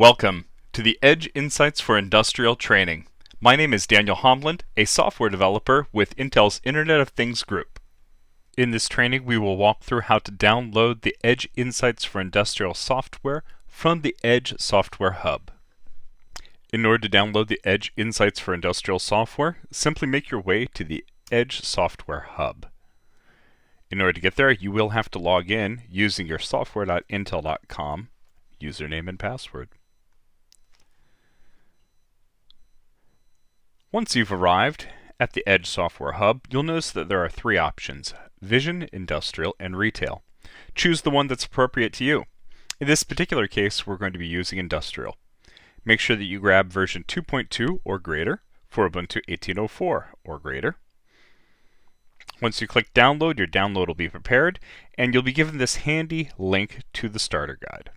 Welcome to the Edge Insights for Industrial Training. My name is Daniel Homland, a software developer with Intel's Internet of Things group. In this training, we will walk through how to download the Edge Insights for Industrial software from the Edge Software Hub. In order to download the Edge Insights for Industrial software, simply make your way to the Edge Software Hub. In order to get there, you will have to log in using your software.intel.com username and password. Once you've arrived at the Edge Software Hub, you'll notice that there are three options: Vision, Industrial, and Retail. Choose the one that's appropriate to you. In this particular case, we're going to be using Industrial. Make sure that you grab version 2.2 or greater for Ubuntu 18.04 or greater. Once you click Download, your download will be prepared, and you'll be given this handy link to the starter guide.